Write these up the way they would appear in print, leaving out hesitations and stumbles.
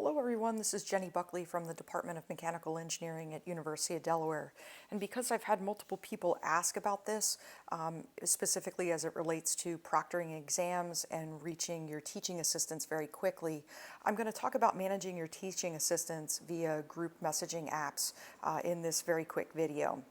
Hello everyone, this is Jenny Buckley from the Department of Mechanical Engineering at University of Delaware. And because I've had multiple people ask about this, specifically as it relates to proctoring exams and reaching your teaching assistants very quickly, I'm going to talk about managing your teaching assistants via group messaging apps in this very quick video.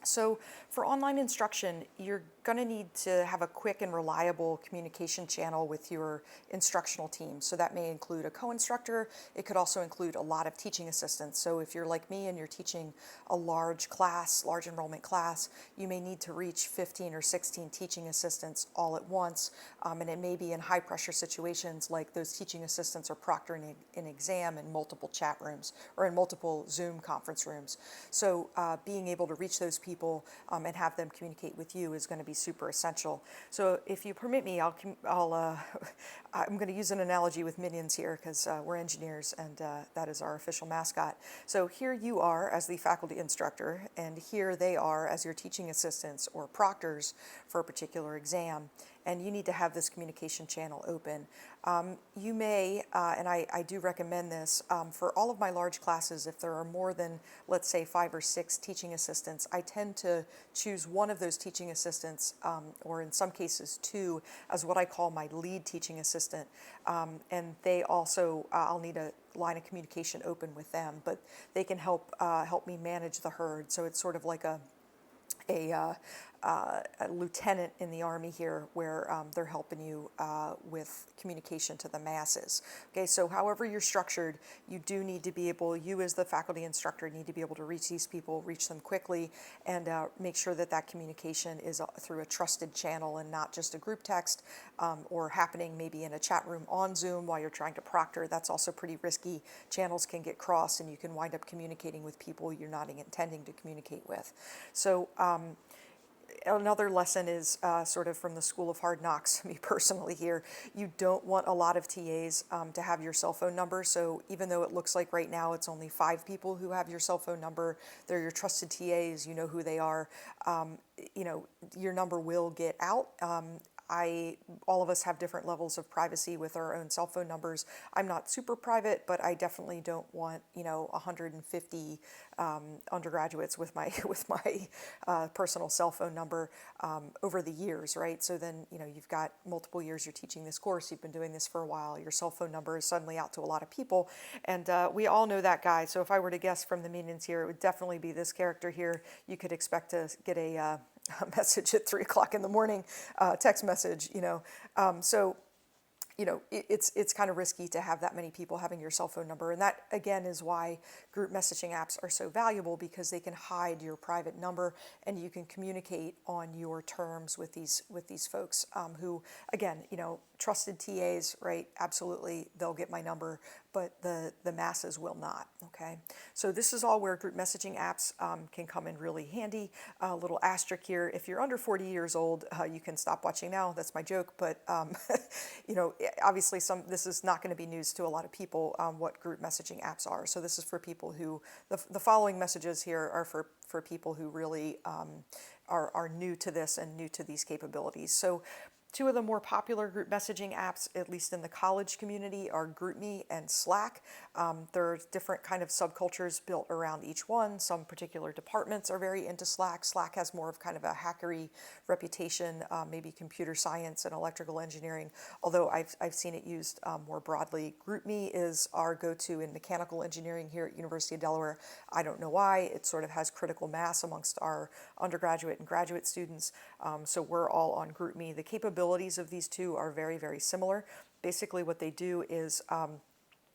So for online instruction, you're going to need to have a quick and reliable communication channel with your instructional team. So that may include a co-instructor. It could also include a lot of teaching assistants. So if you're like me and you're teaching a large class, large enrollment class, you may need to reach 15 or 16 teaching assistants all at once. And it may be in high pressure situations like those teaching assistants are proctoring an exam in multiple chat rooms or in multiple Zoom conference rooms. So being able to reach those people and have them communicate with you is going to be super essential. So if you permit me, I'm going to use an analogy with minions here because we're engineers and that is our official mascot. So here you are as the faculty instructor and here they are as your teaching assistants or proctors for a particular exam. And you need to have this communication channel open. You may, and I do recommend this, for all of my large classes, if there are more than, let's say, 5 or 6 teaching assistants, I tend to choose one of those teaching assistants, or in some cases 2, as what I call my lead teaching assistant. And they also, I'll need a line of communication open with them, but they can help me manage the herd. So it's sort of like a lieutenant in the Army here where they're helping you with communication to the masses. Okay, so however you're structured, you do need to be able, you as the faculty instructor need to be able to reach these people, reach them quickly, and make sure that that communication is through a trusted channel and not just a group text or happening maybe in a chat room on Zoom while you're trying to proctor. That's also pretty risky. Channels can get crossed and you can wind up communicating with people you're not intending to communicate with. So another lesson is sort of from the School of Hard Knocks, me personally here. You don't want a lot of TAs to have your cell phone number. So even though it looks like right now it's only 5 people who have your cell phone number, they're your trusted TAs, you know who they are, your number will get out. All of us have different levels of privacy with our own cell phone numbers. I'm not super private, but I definitely don't want 150 undergraduates with my personal cell phone number over the years, right? So then you've got multiple years you're teaching this course, you've been doing this for a while, your cell phone number is suddenly out to a lot of people, and we all know that guy. So if I were to guess from the minions here, it would definitely be this character here. You could expect to get a message at 3 o'clock in the morning, text message, so it's kind of risky to have that many people having your cell phone number. And that, again, is why group messaging apps are so valuable, because they can hide your private number and you can communicate on your terms with these folks who, again, trusted TAs, right? Absolutely, they'll get my number, but the masses will not, okay? So this is all where group messaging apps can come in really handy. A little asterisk here, if you're under 40 years old, you can stop watching now. That's my joke, but obviously this is not going to be news to a lot of people what group messaging apps are. So this is for people who, the following messages here are for people who really are new to this and new to these capabilities. So 2 of the more popular group messaging apps, at least in the college community, are GroupMe and Slack. There are different kind of subcultures built around each one. Some particular departments are very into Slack. Slack has more of kind of a hackery reputation, maybe computer science and electrical engineering, although I've seen it used more broadly. GroupMe is our go-to in mechanical engineering here at University of Delaware. I don't know why. It sort of has critical mass amongst our undergraduate and graduate students, so we're all on GroupMe. The capabilities of these 2 are very, very similar. Basically what they do is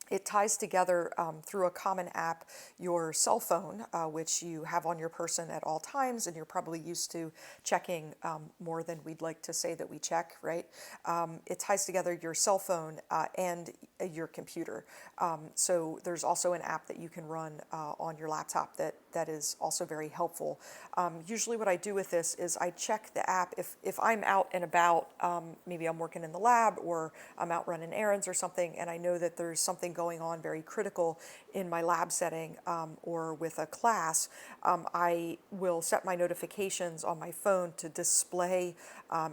it ties together through a common app your cell phone, which you have on your person at all times, and you're probably used to checking more than we'd like to say that we check, right? It ties together your cell phone and your computer. So there's also an app that you can run on your laptop that is also very helpful. Usually what I do with this is I check the app if I'm out and about, maybe I'm working in the lab or I'm out running errands or something, and I know that there's something going on very critical in my lab setting or with a class, I will set my notifications on my phone to display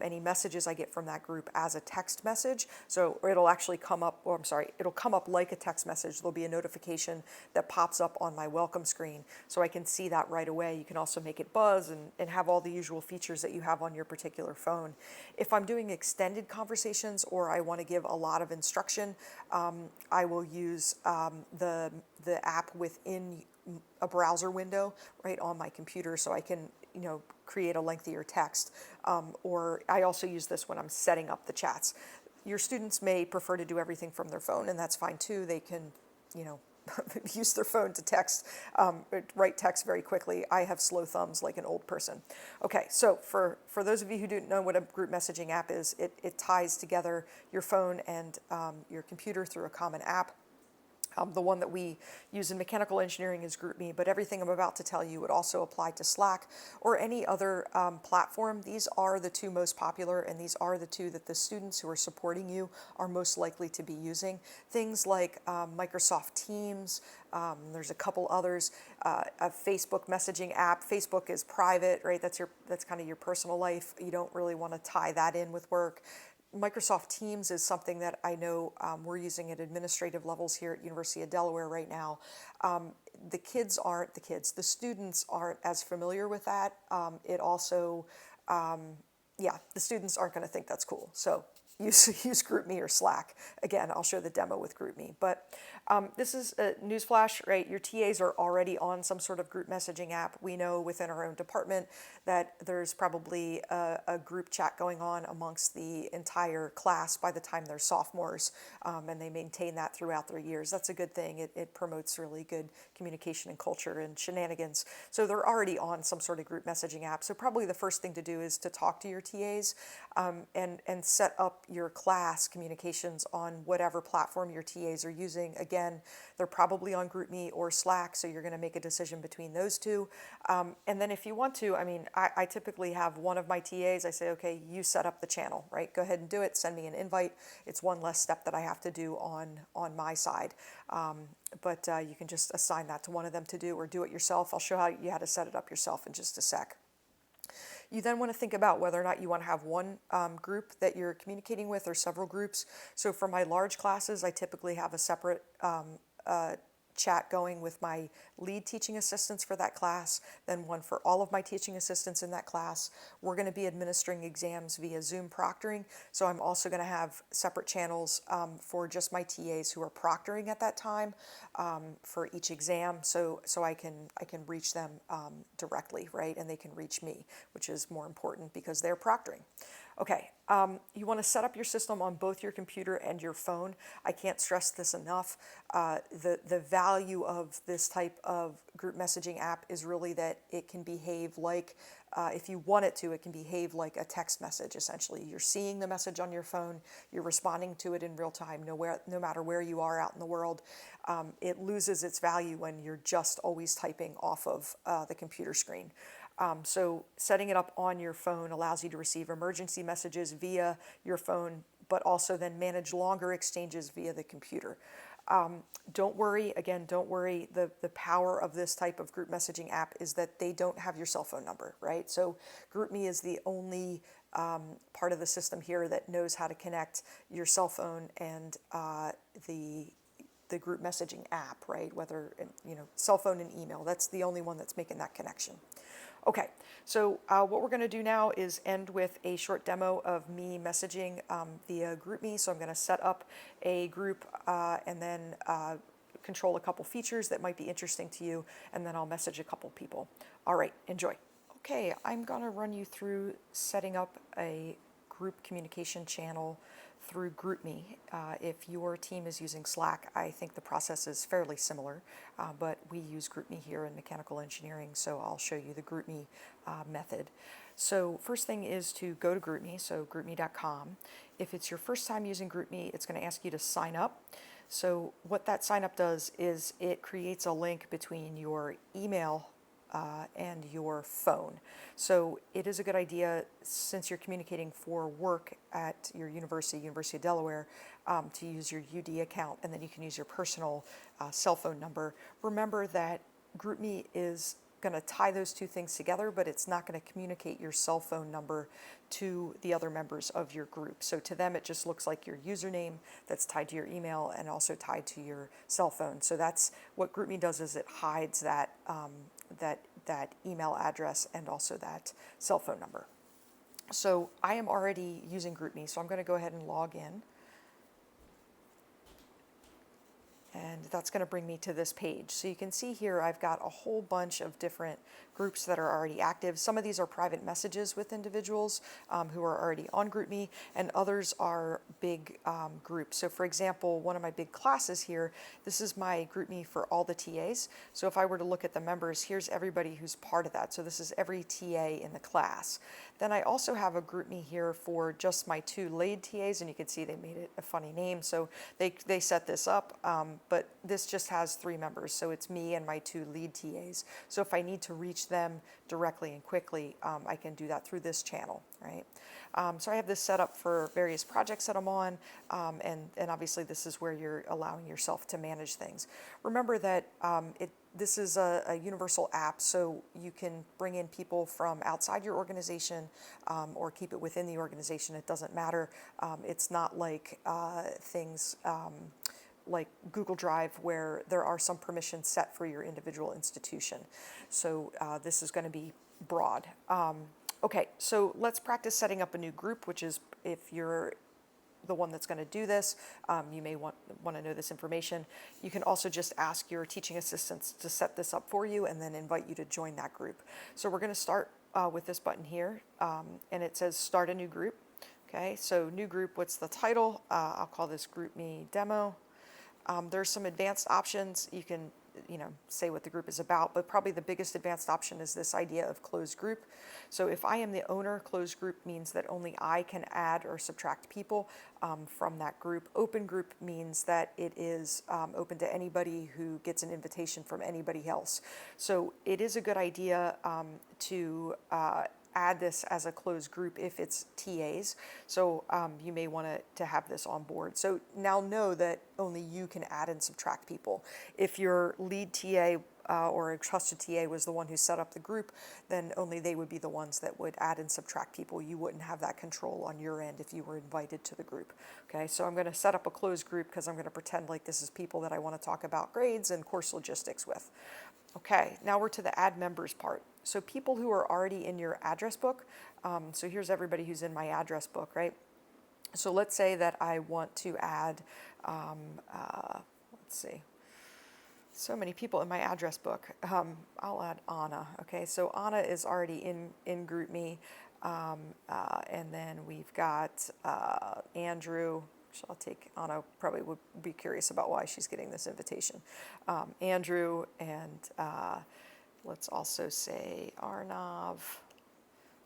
any messages I get from that group as a text message. So it'll actually come up, or I'm sorry, it'll come up like a text message. There'll be a notification that pops up on my welcome screen, so I can see that right away. You can also make it buzz and have all the usual features that you have on your particular phone. If I'm doing extended conversations or I want to give a lot of instruction, I will use the app within a browser window right on my computer, so I can create a lengthier text. Or I also use this when I'm setting up the chats. Your students may prefer to do everything from their phone, and that's fine too. They can use their phone to text, write text very quickly. I have slow thumbs like an old person. Okay, so for those of you who don't know what a group messaging app is, it ties together your phone and your computer through a common app. The one that we use in mechanical engineering is GroupMe, but everything I'm about to tell you would also apply to Slack or any other platform. These are the two most popular, and these are the two that the students who are supporting you are most likely to be using. Things like Microsoft Teams, there's a couple others, a Facebook messaging app. Facebook is private, right? That's kind of your personal life. You don't really want to tie that in with work. Microsoft Teams is something that I know we're using at administrative levels here at University of Delaware right now. The students aren't as familiar with that. It also, the students aren't going to think that's cool. So use GroupMe or Slack. Again, I'll show the demo with GroupMe. But this is a newsflash, right? Your TAs are already on some sort of group messaging app. We know within our own department that there's probably a group chat going on amongst the entire class by the time they're sophomores, and they maintain that throughout their years. That's a good thing. It promotes really good communication and culture and shenanigans. So they're already on some sort of group messaging app. So probably the first thing to do is to talk to your TAs and set up your class communications on whatever platform your TAs are using. Again, they're probably on GroupMe or Slack, so you're going to make a decision between those two. And then if you want to, I typically have one of my TAs, I say, okay, you set up the channel, right? Go ahead and do it, send me an invite. It's one less step that I have to do on my side. But you can just assign that to one of them to do, or do it yourself. I'll show you how to set it up yourself in just a sec. You then want to think about whether or not you want to have one group that you're communicating with or several groups. So for my large classes, I typically have a separate chat going with my lead teaching assistants for that class, then one for all of my teaching assistants in that class. We're going to be administering exams via Zoom proctoring, so I'm also going to have separate channels for just my TAs who are proctoring at that time for each exam, so I can reach them directly, right? And they can reach me, which is more important because they're proctoring. Okay, you want to set up your system on both your computer and your phone. I can't stress this enough. The value of this type of group messaging app is really that it can behave like, if you want it to, it can behave like a text message, essentially. You're seeing the message on your phone, you're responding to it in real time, no matter where you are out in the world. It loses its value when you're just always typing off of the computer screen. So setting it up on your phone allows you to receive emergency messages via your phone, but also then manage longer exchanges via the computer. Don't worry, the power of this type of group messaging app is that they don't have your cell phone number, right? So GroupMe is the only part of the system here that knows how to connect your cell phone and the group messaging app, right? Whether, cell phone and email, that's the only one that's making that connection. Okay, so what we're going to do now is end with a short demo of me messaging via GroupMe. So I'm going to set up a group and then control a couple features that might be interesting to you, and then I'll message a couple people. All right, enjoy. Okay, I'm going to run you through setting up a group communication channel through GroupMe. If your team is using Slack, I think the process is fairly similar, but we use GroupMe here in mechanical engineering, so I'll show you the GroupMe method. So first thing is to go to GroupMe, so groupme.com. If it's your first time using GroupMe, it's going to ask you to sign up. So what that sign up does is it creates a link between your email and your phone. So it is a good idea, since you're communicating for work at your university, University of Delaware, to use your UD account, and then you can use your personal cell phone number. Remember that GroupMe is going to tie those two things together, but it's not going to communicate your cell phone number to the other members of your group. So to them, it just looks like your username that's tied to your email and also tied to your cell phone. So that's what GroupMe does, is it hides that, that email address and also that cell phone number. So I am already using GroupMe, so I'm going to go ahead and log in. And that's going to bring me to this page. So you can see here I've got a whole bunch of different groups that are already active. Some of these are private messages with individuals who are already on GroupMe, and others are big groups. So for example, one of my big classes here, this is my GroupMe for all the TAs. So if I were to look at the members, here's everybody who's part of that. So this is every TA in the class. Then I also have a GroupMe here for just my 2 lead TAs, and you can see they made it a funny name. So they set this up, but this just has 3 members. So it's me and my 2 lead TAs. So if I need to reach them directly and quickly, I can do that through this channel, right? So I have this set up for various projects that I'm on, and obviously this is where you're allowing yourself to manage things. Remember that this is a universal app, so you can bring in people from outside your organization or keep it within the organization. It doesn't matter. It's not like things like Google Drive, where there are some permissions set for your individual institution. So this is going to be broad. Okay, so let's practice setting up a new group, which is, if you're the one that's going to do this, you may want to know this information. You can also just ask your teaching assistants to set this up for you and then invite you to join that group. So we're going to start with this button here, and it says start a new group. Okay, so new group, what's the title? I'll call this GroupMe Demo. There's some advanced options. You can, say what the group is about, but probably the biggest advanced option is this idea of closed group. So if I am the owner, closed group means that only I can add or subtract people from that group. Open group means that it is open to anybody who gets an invitation from anybody else. So it is a good idea to add this as a closed group if it's TAs. So you may want to have this on board. So now know that only you can add and subtract people. If your lead TA or a trusted TA was the one who set up the group, then only they would be the ones that would add and subtract people. You wouldn't have that control on your end if you were invited to the group. Okay, so I'm going to set up a closed group because I'm going to pretend like this is people that I want to talk about grades and course logistics with. Okay, now we're to the add members part. So people who are already in your address book, so here's everybody who's in my address book, right? So let's say that I want to add, let's see, so many people in my address book. I'll add Anna, okay? So Anna is already in GroupMe, and then we've got Andrew. I'll take Anna, probably would be curious about why she's getting this invitation. Andrew, and let's also say Arnav.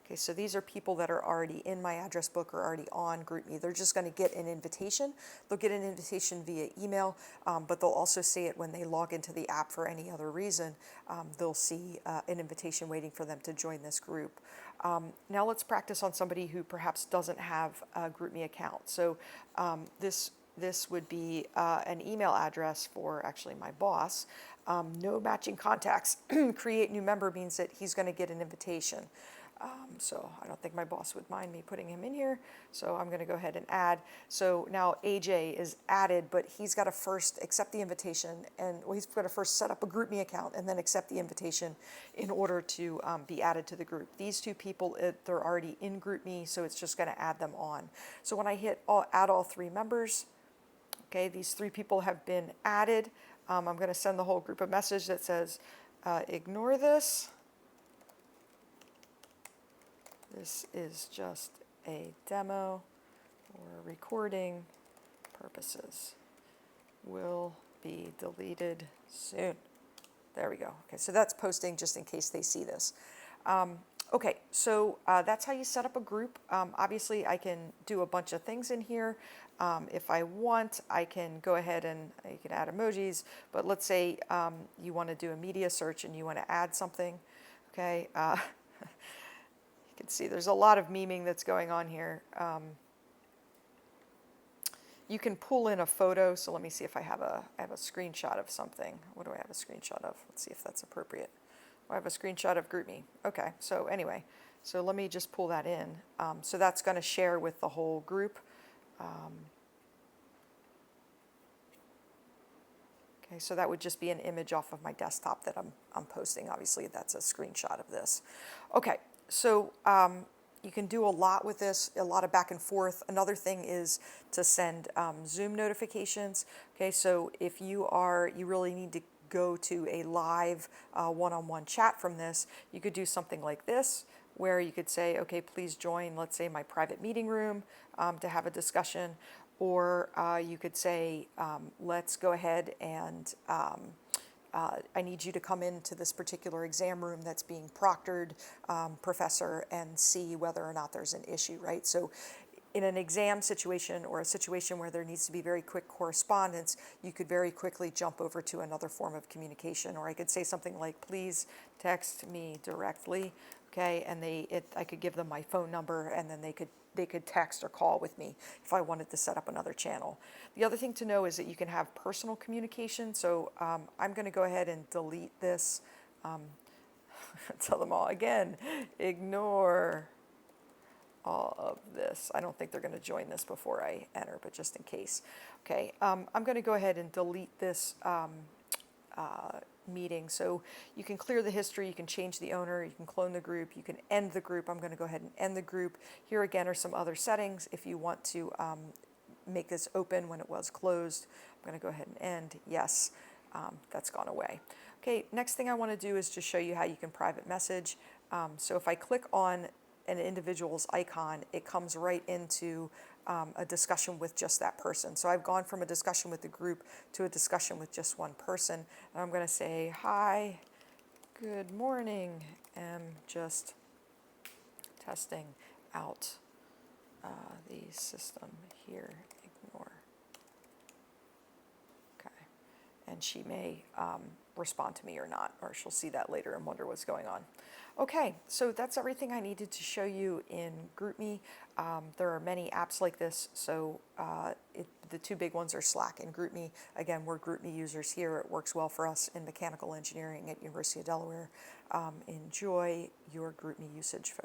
Okay, so these are people that are already in my address book or already on GroupMe. They're just going to get an invitation. They'll get an invitation via email, but they'll also see it when they log into the app for any other reason. They'll see an invitation waiting for them to join this group. Now let's practice on somebody who perhaps doesn't have a GroupMe account. So this would be an email address for actually my boss. No matching contacts. Create new member means that he's going to get an invitation. So I don't think my boss would mind me putting him in here. So I'm going to go ahead and add. So now AJ is added, but he's got to first accept the invitation, and he's got to first set up a GroupMe account and then accept the invitation in order to be added to the group. These 2 people, they're already in GroupMe, so it's just going to add them on. So when I hit add all 3 members, okay, these 3 people have been added. I'm going to send the whole group a message that says, ignore this. This is just a demo or recording purposes. Will be deleted soon. There we go. Okay, so that's posting just in case they see this. Okay, so that's how you set up a group. Obviously, I can do a bunch of things in here. If I want, I can go ahead and you can add emojis, but let's say you want to do a media search and you want to add something. Okay, you can see there's a lot of memeing that's going on here. You can pull in a photo, so let me see if I have a screenshot of something. What do I have a screenshot of? Let's see if that's appropriate. I have a screenshot of GroupMe. Okay, so anyway, so let me just pull that in. So that's going to share with the whole group. Okay, so that would just be an image off of my desktop that I'm posting. Obviously, that's a screenshot of this. Okay, so you can do a lot with this, a lot of back and forth. Another thing is to send Zoom notifications. Okay, so if you really need to go to a live one-on-one chat from this, you could do something like this, where you could say, okay, please join, let's say, my private meeting room to have a discussion. Or you could say, let's go ahead and I need you to come into this particular exam room that's being proctored, professor, and see whether or not there's an issue, right? So in an exam situation or a situation where there needs to be very quick correspondence, you could very quickly jump over to another form of communication. Or I could say something like, please text me directly, okay? And I could give them my phone number, and then they could text or call with me if I wanted to set up another channel. The other thing to know is that you can have personal communication. So I'm going to go ahead and delete this. Tell them all again, ignore all of this. I don't think they're going to join this before I enter, but just in case. Okay, I'm going to go ahead and delete this meeting. So you can clear the history, you can change the owner, you can clone the group, you can end the group. I'm going to go ahead and end the group. Here again are some other settings if you want to make this open when it was closed. I'm going to go ahead and end. Yes, that's gone away. Okay, next thing I want to do is just show you how you can private message. So if I click on an individual's icon, it comes right into a discussion with just that person. So I've gone from a discussion with the group to a discussion with just one person. And I'm going to say, hi, good morning, am just testing out the system here, ignore. Okay, and she may respond to me or not, or she'll see that later and wonder what's going on. Okay, so that's everything I needed to show you in GroupMe. There are many apps like this, so the two big ones are Slack and GroupMe. Again, we're GroupMe users here. It works well for us in mechanical engineering at University of Delaware. Enjoy your GroupMe usage, folks.